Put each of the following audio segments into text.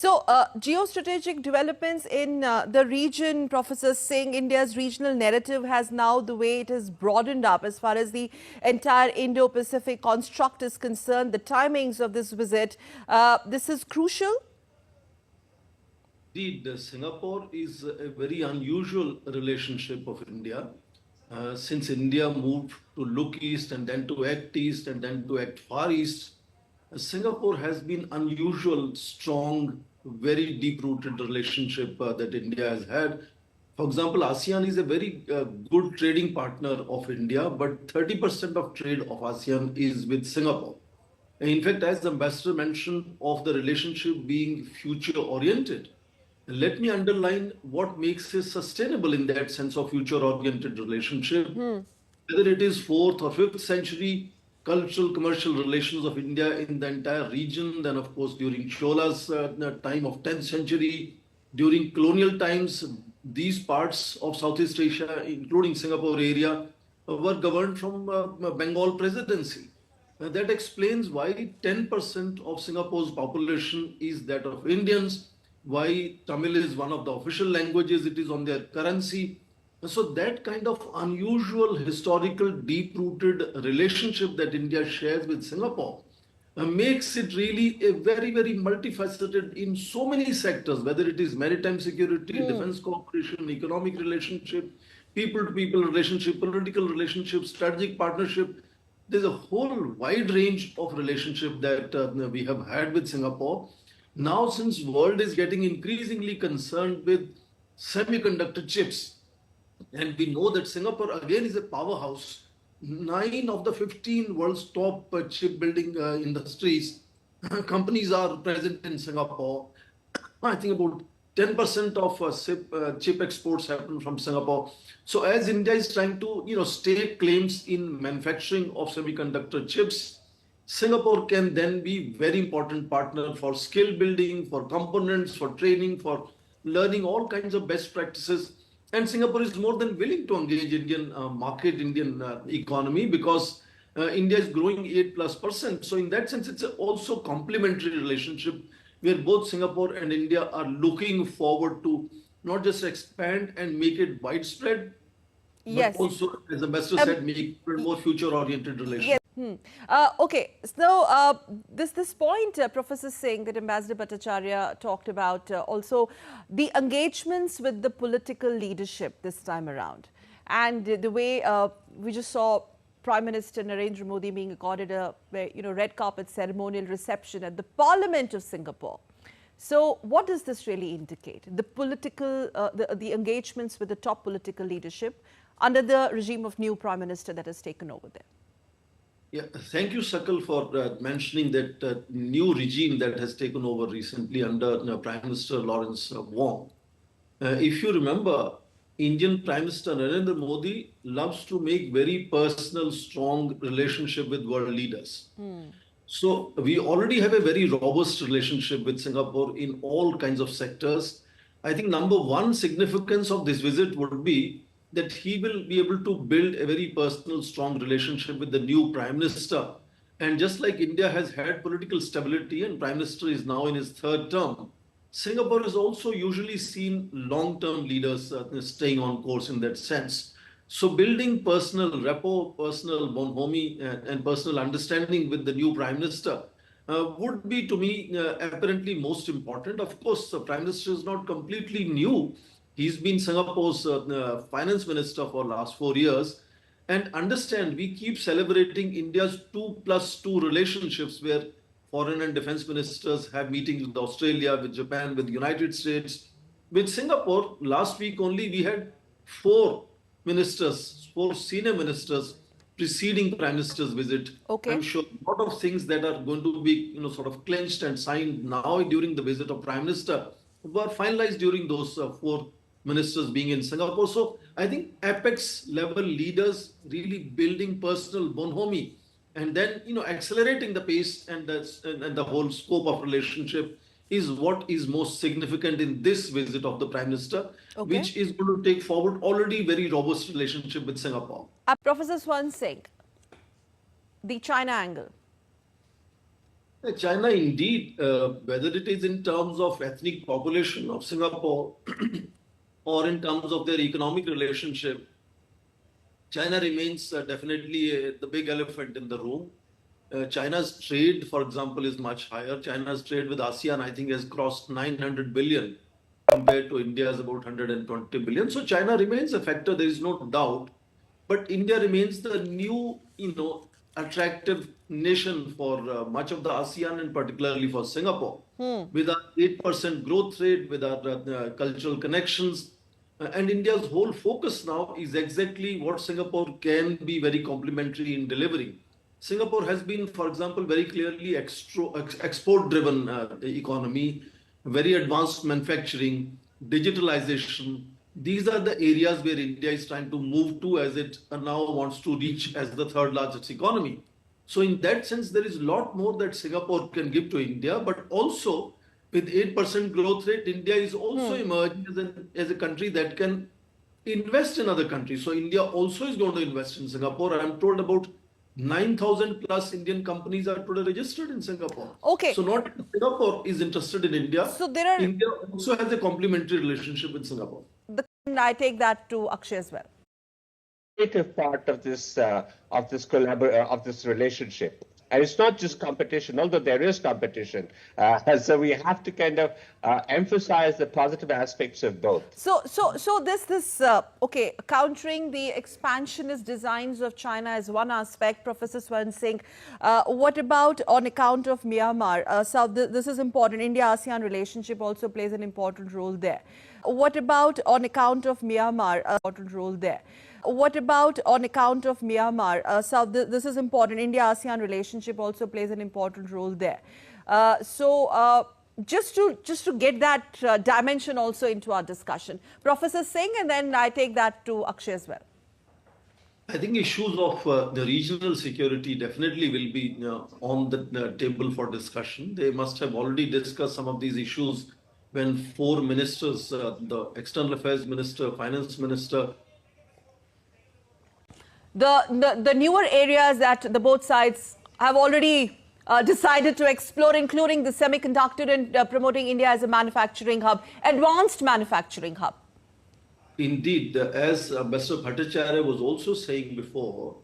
So, geostrategic developments in the region, Professor Singh, India's regional narrative has now, the way it has broadened up as far as the entire Indo-Pacific construct is concerned, the timings of this visit, this is crucial. Indeed, Singapore is a very unusual relationship of India. Since India moved to look east and then to act east and then to act far east, Singapore has been unusual, strong, very deep-rooted relationship that India has had. For example, ASEAN is a very good trading partner of India, but 30% of trade of ASEAN is with Singapore. In fact, as the ambassador mentioned of the relationship being future-oriented, let me underline what makes it sustainable in that sense of future-oriented relationship. Whether it is fourth or fifth century cultural commercial relations of India in the entire region, then of course during Chola's time of 10th century, during colonial times, these parts of Southeast Asia, including Singapore area, were governed from Bengal presidency. That explains why 10% of Singapore's population is that of Indians, why Tamil is one of the official languages, it is on their currency. So that kind of unusual historical deep-rooted relationship that India shares with Singapore makes it really a very, very multifaceted in so many sectors, whether it is maritime security, defense cooperation, economic relationship, people-to-people relationship, political relationship, strategic partnership. There's a whole wide range of relationship that we have had with Singapore. Now, since world is getting increasingly concerned with semiconductor chips, and we know that Singapore again is a powerhouse. 9 of the 15 world's top chip building industries companies are present in Singapore. I think about 10% of chip exports happen from Singapore. So as India is trying to stake claims in manufacturing of semiconductor chips, Singapore can then be very important partner for skill building, for components, for training, for learning all kinds of best practices. And Singapore is more than willing to engage Indian market, Indian economy, because India is growing 8+%. So in that sense, it's also complementary relationship where both Singapore and India are looking forward to not just expand and make it widespread, but Yes. also, as the ambassador said, make it more future-oriented relationship. Yes. Okay, so this point, Professor Singh, that Ambassador Bhattacharya talked about, also the engagements with the political leadership this time around, and the way we just saw Prime Minister Narendra Modi being accorded a red carpet ceremonial reception at the Parliament of Singapore. So, what does this really indicate? The political, the engagements with the top political leadership under the regime of new Prime Minister that has taken over there. Yeah, thank you, Sakal, for mentioning that new regime that has taken over recently under Prime Minister Lawrence Wong. If you remember, Indian Prime Minister Narendra Modi loves to make very personal, strong relationship with world leaders. So we already have a very robust relationship with Singapore in all kinds of sectors. I think number one significance of this visit would be that he will be able to build a very personal, strong relationship with the new Prime Minister. And just like India has had political stability and Prime Minister is now in his third term, Singapore has also usually seen long-term leaders staying on course in that sense. So building personal rapport, personal bonhomie, and personal understanding with the new Prime Minister would be, to me, apparently most important. Of course, the Prime Minister is not completely new. He's been Singapore's finance minister for last 4 years. And understand, we keep celebrating India's 2+2 relationships where foreign and defense ministers have meetings with Australia, with Japan, with the United States. With Singapore, last week only, we had 4 ministers, 4 senior ministers preceding Prime Minister's visit. Okay. I'm sure a lot of things that are going to be sort of clenched and signed now during the visit of Prime Minister were finalized during those 4 ministers being in Singapore. So I think apex level leaders really building personal bonhomie and then accelerating the pace and the whole scope of relationship is what is most significant in this visit of the Prime Minister, which is going to take forward already very robust relationship with Singapore. Professor Swan Singh, the China angle. China, indeed, whether it is in terms of ethnic population of Singapore or in terms of their economic relationship, China remains definitely the big elephant in the room. China's trade, for example, is much higher. China's trade with ASEAN, I think, has crossed 900 billion compared to India's about 120 billion. So China remains a factor, there is no doubt. But India remains the new, attractive nation for much of the ASEAN and particularly for Singapore. With our 8% growth rate, with our cultural connections, and India's whole focus now is exactly what Singapore can be very complementary in delivering. Singapore has been, for example, very clearly export driven economy, very advanced manufacturing, digitalization. These are the areas where India is trying to move to as it now wants to reach as the third largest economy. So, in that sense, there is a lot more that Singapore can give to India, but also with 8% growth rate, India is also emerging as a country that can invest in other countries. So India also is going to invest in Singapore. I'm told about 9,000 plus Indian companies are today registered in Singapore. Okay. So not Singapore is interested in India. So there are India also has a complementary relationship with Singapore. I take that to Akshay as well. Part of this relationship, and it's not just competition, although there is competition. So we have to kind of emphasize the positive aspects of both. So this okay, countering the expansionist designs of China is one aspect. Professor Swan Singh, what about on account of Myanmar? So this is important. India-ASEAN relationship also plays an important role there. What about on account of Myanmar? Important role there. What about on account of Myanmar? So this is important. India-ASEAN relationship also plays an important role there. Just to get that dimension also into our discussion, Professor Singh, and then I take that to Akshay as well. I think issues of the regional security definitely will be on the table for discussion. They must have already discussed some of these issues when four ministers, the External Affairs Minister, Finance Minister, the newer areas that the both sides have already decided to explore, including the semiconductor and promoting India as a manufacturing hub, advanced manufacturing hub. Indeed, as Ambassador Bhattacharya was also saying before,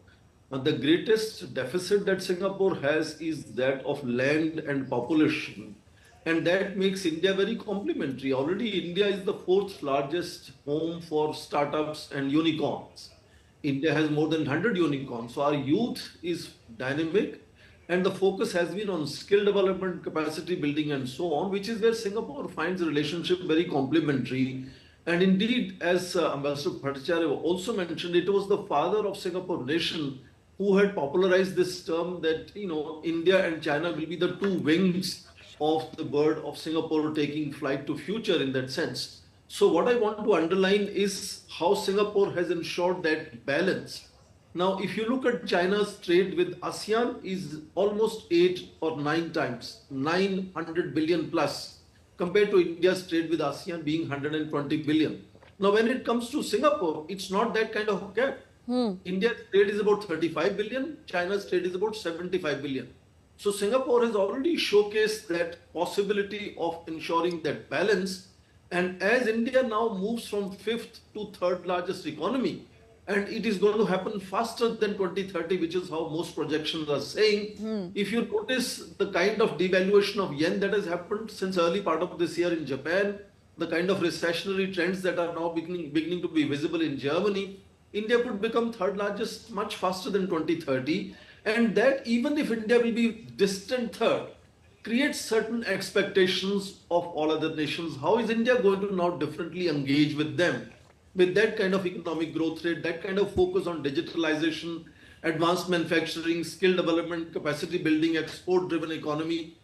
the greatest deficit that Singapore has is that of land and population. And that makes India very complementary. Already, India is the fourth largest home for startups and unicorns. India has more than 100 unicorns. So our youth is dynamic, and the focus has been on skill development, capacity building, and so on, which is where Singapore finds the relationship very complementary. And indeed, as Ambassador Bhattacharya also mentioned, it was the father of Singapore nation who had popularized this term that, India and China will be the two wings of the bird of Singapore taking flight to future in that sense. So what I want to underline is how Singapore has ensured that balance. Now, if you look at China's trade with ASEAN is almost 8 or 9 times, 900 billion plus, compared to India's trade with ASEAN being 120 billion. Now, when it comes to Singapore, it's not that kind of gap. India's trade is about 35 billion, China's trade is about 75 billion. So Singapore has already showcased that possibility of ensuring that balance. And as India now moves from fifth to third largest economy, and it is going to happen faster than 2030, which is how most projections are saying. If you notice the kind of devaluation of yen that has happened since early part of this year in Japan, the kind of recessionary trends that are now beginning to be visible in Germany, India could become third largest much faster than 2030. And that even if India will be distant third, creates certain expectations of all other nations. How is India going to now differently engage with them? With that kind of economic growth rate, that kind of focus on digitalization, advanced manufacturing, skill development, capacity building, export-driven economy,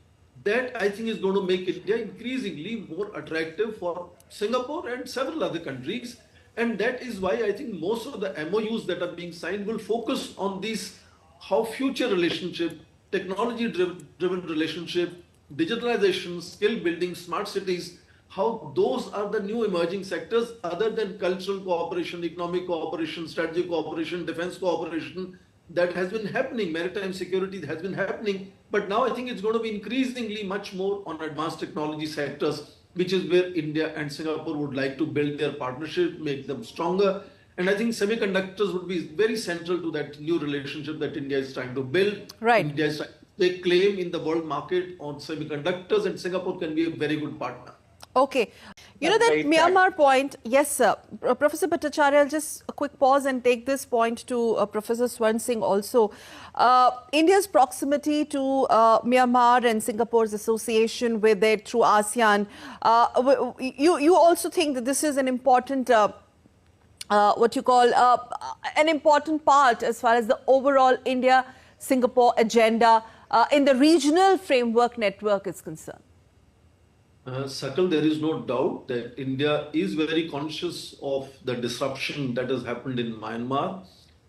that I think is going to make India increasingly more attractive for Singapore and several other countries. And that is why I think most of the MOUs that are being signed will focus on these, how future relationship, technology-driven relationship, digitalization, skill building, smart cities, how those are the new emerging sectors other than cultural cooperation, economic cooperation, strategic cooperation, defense cooperation. that has been happening. Maritime security has been happening, but now I think it's going to be increasingly much more on advanced technology sectors, which is where India and Singapore would like to build their partnership, make them stronger. And I think semiconductors would be very central to that new relationship that India is trying to build. Right. India is trying to take claim in the world market on semiconductors, and Singapore can be a very good partner. Okay. You know That's that very Myanmar point, yes, sir. Professor Bhattacharya, I'll just a quick pause and take this point to Professor Swarn Singh also. India's proximity to Myanmar and Singapore's association with it through ASEAN, you also think that this is an important, what you call, an important part as far as the overall India-Singapore agenda in the regional framework network is concerned? Sakal, there is no doubt that India is very conscious of the disruption that has happened in Myanmar,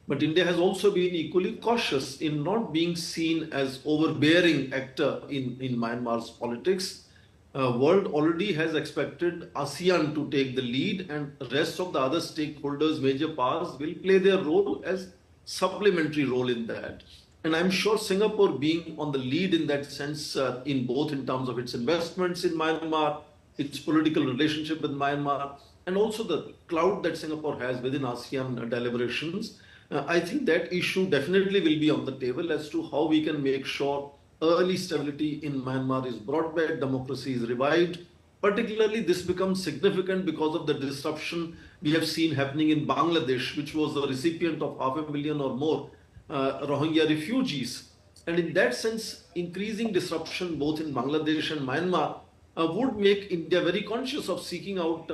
but India has also been equally cautious in not being seen as overbearing actor in Myanmar's politics. World already has expected ASEAN to take the lead, and the rest of the other stakeholders, major powers, will play their role as supplementary role in that. And I'm sure Singapore being on the lead in that sense, in both in terms of its investments in Myanmar, its political relationship with Myanmar, and also the clout that Singapore has within ASEAN deliberations, I think that issue definitely will be on the table as to how we can make sure early stability in Myanmar is brought back, democracy is revived. Particularly, this becomes significant because of the disruption we have seen happening in Bangladesh, which was the recipient of 500,000 or more Rohingya refugees. And in that sense, increasing disruption both in Bangladesh and Myanmar would make India very conscious of seeking out,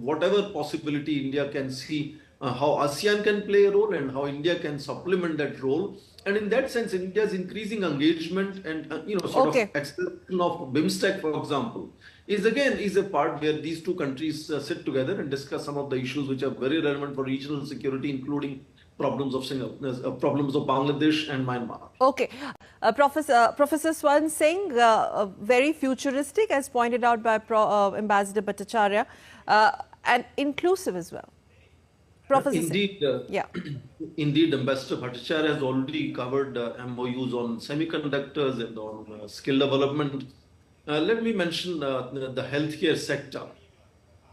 whatever possibility India can see, how ASEAN can play a role and how India can supplement that role. And in that sense, India's increasing engagement and, sort of extension of BIMSTEC, for example, is a part where these two countries sit together and discuss some of the issues which are very relevant for regional security, including problems of Bangladesh and Myanmar. Okay. Professor Swarn Singh, very futuristic, as pointed out by Ambassador Bhattacharya, and inclusive as well. Professor Indeed, indeed, Ambassador Bhattacharya has already covered MOUs on semiconductors and on skill development. Let me mention the healthcare sector.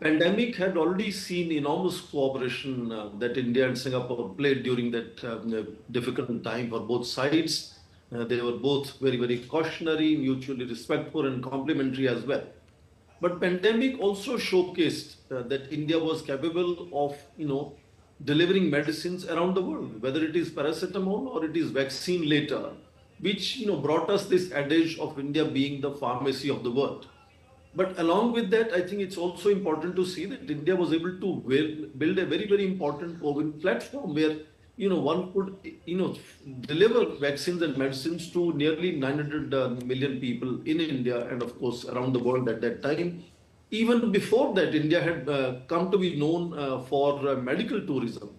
Pandemic had already seen enormous cooperation that India and Singapore played during that difficult time for both sides. They were both very, very cautionary, mutually respectful and complementary as well. But pandemic also showcased that India was capable of, delivering medicines around the world, whether it is paracetamol or it is vaccine later, which, brought us this adage of India being the pharmacy of the world. But along with that, I think it's also important to see that India was able to build a very, very important COVID platform where, one could, deliver vaccines and medicines to nearly 900 million people in India and, of course, around the world at that time. Even before that, India had come to be known for medical tourism.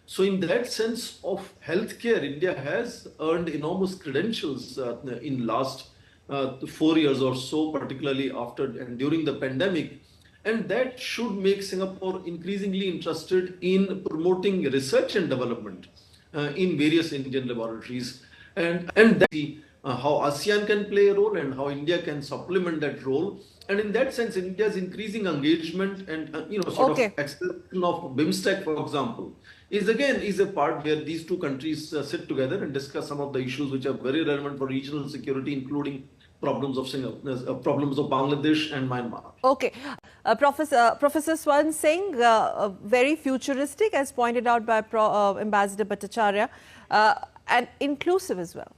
So in that sense of healthcare, India has earned enormous credentials in last 4 years or so, particularly after and during the pandemic. And that should make Singapore increasingly interested in promoting research and development in various Indian laboratories. And that how ASEAN can play a role and how India can supplement that role. And in that sense, India's increasing engagement and, sort of extension of BIMSTEC, for example, is a part where these two countries sit together and discuss some of the issues which are very relevant for regional security, including problems of Bangladesh and Myanmar. Okay. Professor Swarn Singh, very futuristic, as pointed out by Ambassador Bhattacharya, and inclusive as well.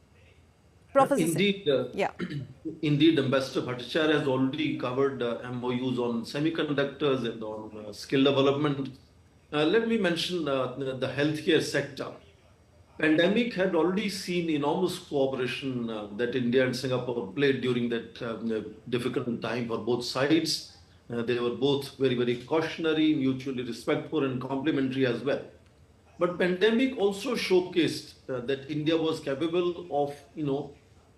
Professor Indeed, Ambassador Bhattacharya has already covered MOUs on semiconductors and on skill development. Let me mention the healthcare sector. Pandemic had already seen enormous cooperation that India and Singapore played during that difficult time for both sides. They were both very, very cautionary, mutually respectful and complementary as well. But pandemic also showcased that India was capable of,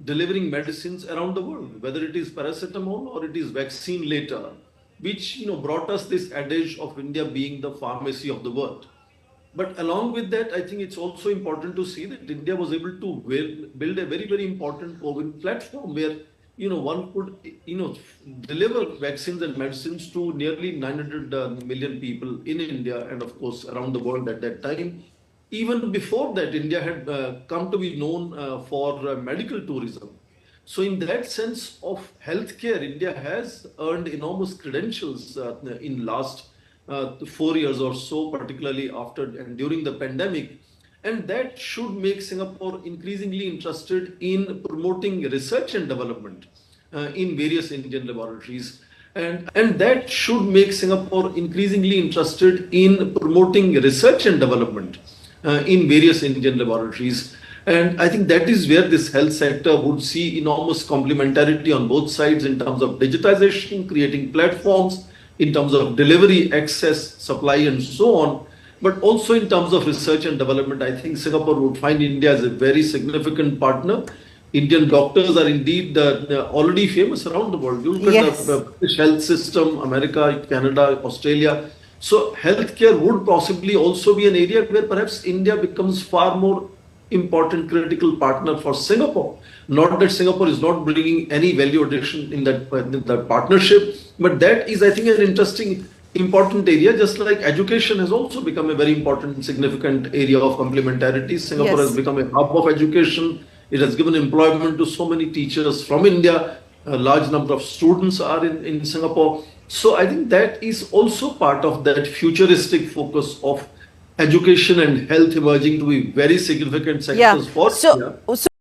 delivering medicines around the world, whether it is paracetamol or it is vaccine later, which, brought us this adage of India being the pharmacy of the world. But along with that, I think it's also important to see that India was able to build a very, very important COVID platform where, one could, deliver vaccines and medicines to nearly 900 million people in India and, of course, around the world at that time. Even before that, India had come to be known for medical tourism. So, in that sense of healthcare, India has earned enormous credentials in last 4 years or so, particularly after and during the pandemic. And that should make Singapore increasingly interested in promoting research and development in various Indian laboratories. And that should make Singapore increasingly interested in promoting research and development in various Indian laboratories. And I think that is where this health sector would see enormous complementarity on both sides in terms of digitization, creating platforms, in terms of delivery, access, supply, and so on. But also in terms of research and development, I think Singapore would find India as a very significant partner. Indian doctors are indeed already famous around the world. You look at the British health system, America, Canada, Australia. So healthcare would possibly also be an area where perhaps India becomes far more important critical partner for Singapore. Not that Singapore is not bringing any value addition in that partnership, but that is, I think, an interesting, important area. Just like education has also become a very important, significant area of complementarity. Singapore has become a hub of education. It has given employment to so many teachers from India. A large number of students are in Singapore. So I think that is also part of that futuristic focus of education and health emerging to be very significant sectors for India. So